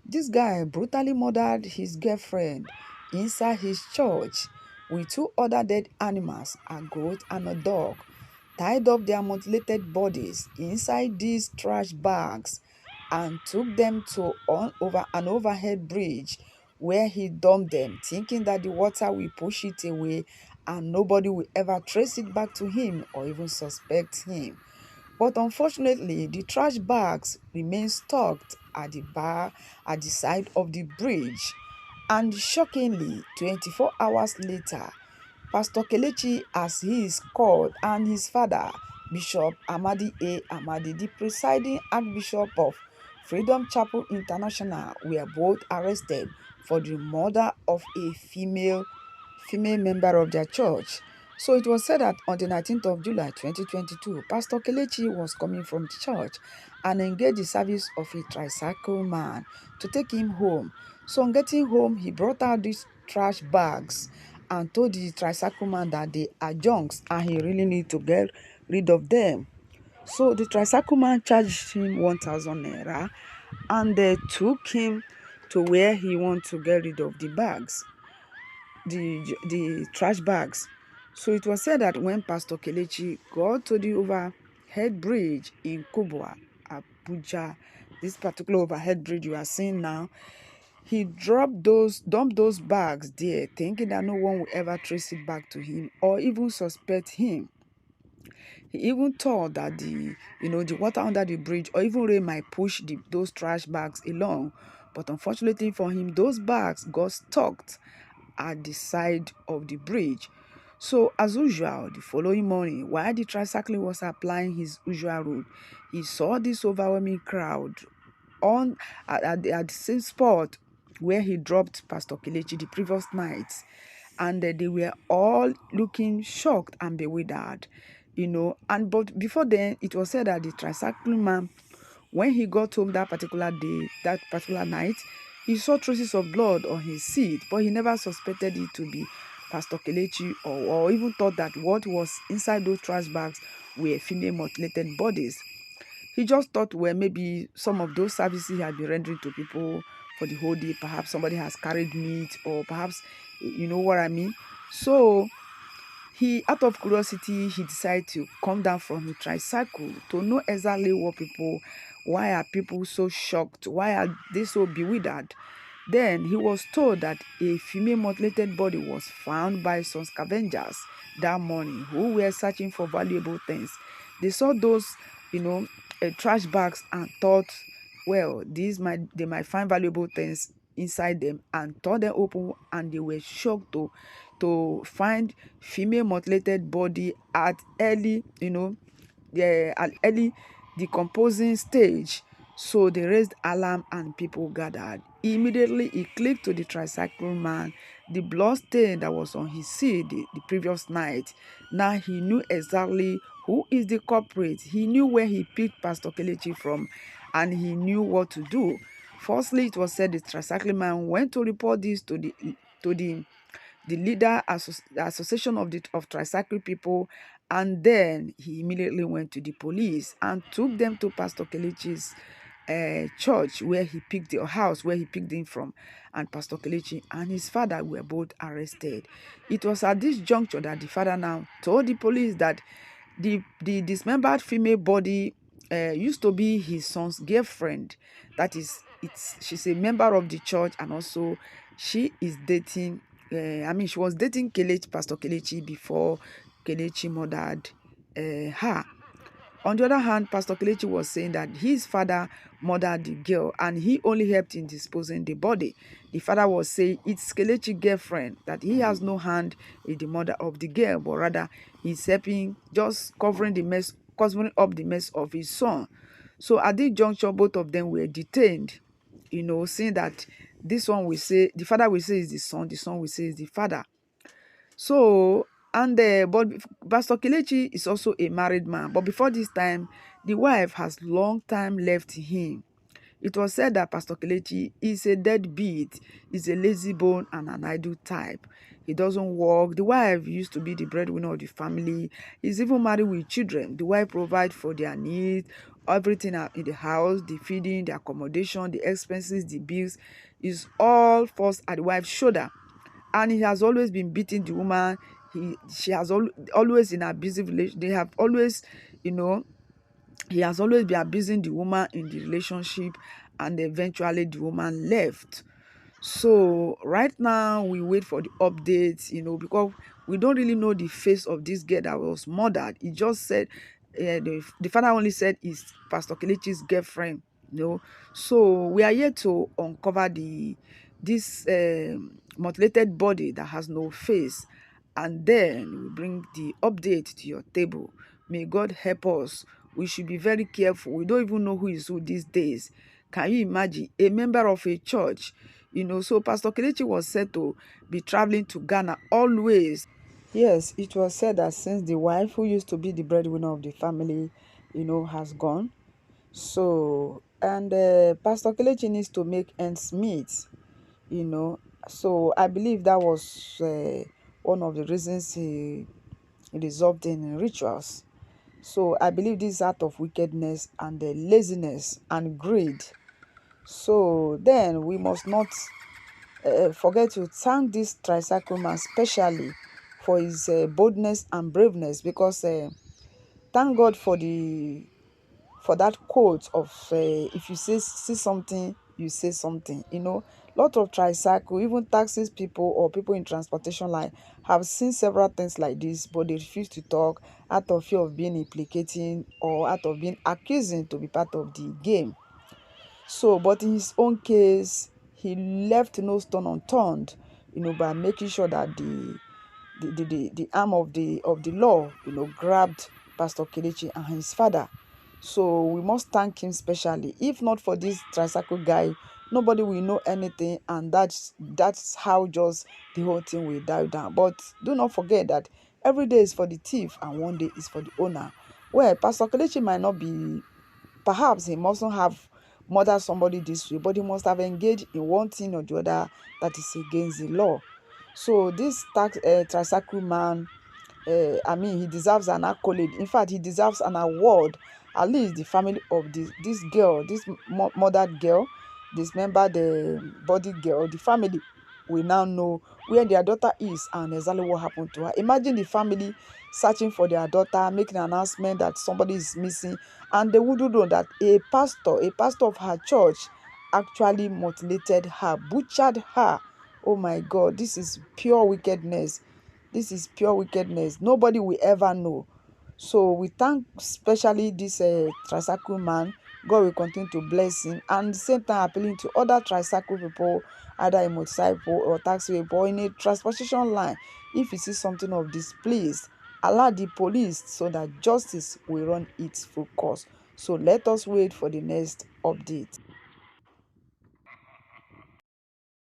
This guy brutally murdered his girlfriend inside his church with two other dead animals, a goat and a dog, tied up their mutilated bodies inside these trash bags and took them to over an overhead bridge where he dumped them, thinking that the water will push it away and nobody will ever trace it back to him or even suspect him. But unfortunately, the trash bags remain stocked at the bar at the side of the bridge. And shockingly, 24 hours later, Pastor Kelechi, as he is called, and his father, Bishop Amadi A. Amadi, the presiding Archbishop of Freedom Chapel International, were both arrested for the murder of a female member of their church. So it was said that on the 19th of July 2022, Pastor Kelechi was coming from the church and engaged the service of a tricycle man to take him home. So on getting home, he brought out these trash bags and told the tricycle man that they are junks and he really need to get rid of them. So the tricycle man charged him 1,000 naira and they took him to where he want to get rid of the bags, the trash bags. So it was said that when Pastor Kelechi got to the overhead bridge in Kubwa, Abuja, this particular overhead bridge you are seeing now, he dumped those bags there, thinking that no one will ever trace it back to him or even suspect him. He even thought that the water under the bridge or even rain might push those trash bags along. But unfortunately for him, those bags got stuck at the side of the bridge. So as usual, the following morning, while the tricyclist was applying his usual route, he saw this overwhelming crowd at the same spot where he dropped Pastor Kelechi the previous night. And they were all looking shocked and bewildered, but before then, it was said that the tricycle man, when he got home that particular day, that particular night, he saw traces of blood on his seat, but he never suspected it to be Pastor Kelechi or even thought that what was inside those trash bags were female mutilated bodies. He just thought, well, maybe some of those services he had been rendering to people for the whole day, perhaps somebody has carried meat or perhaps, you know what I mean. So he, out of curiosity, he decided to come down from the tricycle to know exactly why are people so shocked? Why are they so bewildered? Then he was told that a female mutilated body was found by some scavengers that morning who were searching for valuable things. They saw those, trash bags and thought, well, they might find valuable things inside them, and tore them open, and they were shocked to find female mutilated body at early decomposing stage. So they raised alarm and people gathered. Immediately he clicked to the tricycle man the blood stain that was on his seat the previous night. Now he knew exactly who is the culprit. He knew where he picked Pastor Kelechi from, and he knew what to do. Firstly, it was said the tricycle man went to report this to the leader association of tricycle people, and then he immediately went to the police and took them to Pastor Kelechi's church where he picked the house where he picked him from, and Pastor Kelechi and his father were both arrested. It was at this juncture that the father now told the police that the dismembered female body used to be his son's girlfriend. That is, she's a member of the church, and also she is dating. She was dating Pastor Kelechi before Kelechi murdered her. On the other hand, Pastor Kelechi was saying that his father murdered the girl and he only helped in disposing the body. The father was saying it's Kelechi's girlfriend, that he has no hand in the murder of the girl, but rather he's helping, just covering up the mess of his son. So at this juncture, both of them were detained, saying that this one will say, the father will say is the son will say is the father. So, but Pastor Kelechi is also a married man. But before this time, the wife has long time left him. It was said that Pastor Kelechi is a deadbeat, is a lazy bone and an idle type. He doesn't work. The wife used to be the breadwinner of the family. He's even married with children. The wife provides for their needs, everything in the house, the feeding, the accommodation, the expenses, the bills, is all falls at the wife's shoulder. And he has always been beating the woman. She has always in abusive relation. They have always, you know, he has always been abusing the woman in the relationship, and eventually the woman left. So right now we wait for the updates, because we don't really know the face of this girl that was murdered. He just said, the father only said is Pastor Kelechi's girlfriend. So we are here to uncover this mutilated body that has no face, and then we bring the update to your table. May God help us. We should be very careful. We don't even know who is who these days. Can you imagine a member of a church? So Pastor Kelechi was said to be traveling to Ghana always. Yes, it was said that since the wife, who used to be the breadwinner of the family, has gone. So, and Pastor Kelechi needs to make ends meet, you know. So I believe that was one of the reasons he resolved in rituals. So I believe this is out of wickedness and laziness and greed. So then we must not forget to thank this tricycle man specially for his boldness and braveness, because thank God for that quote of if you see something, you say something. Lot of tricycle, even taxis people or people in transportation line, have seen several things like this, but they refuse to talk out of fear of being implicating or out of being accusing to be part of the game. So, but in his own case, he left no stone unturned, by making sure that the arm of the law, grabbed Pastor Kelechi and his father. So we must thank him specially. If not for this tricycle guy, nobody will know anything, and that's how just the whole thing will die down. But do not forget that every day is for the thief and one day is for the owner. Well, Pastor Kelechi might not be, perhaps he mustn't have murdered somebody this way, but he must have engaged in one thing or the other that is against the law. So this tricycle man, I mean, he deserves an accolade. In fact, he deserves an award. At least the family of this girl, this murdered girl, dismembered body girl, the family will now know where their daughter is and exactly what happened to her. Imagine the family searching for their daughter, making an announcement that somebody is missing, and they wouldn't know that a pastor of her church actually mutilated her, butchered her. Oh my God, this is pure wickedness. This is pure wickedness. Nobody will ever know. So we thank especially this tricycle man. God will continue to bless him, and at the same time appealing to other tricycle people, either a motorcycle or taxi or in a transportation line. If you see something of this, please alert the police so that justice will run its full course. So let us wait for the next update.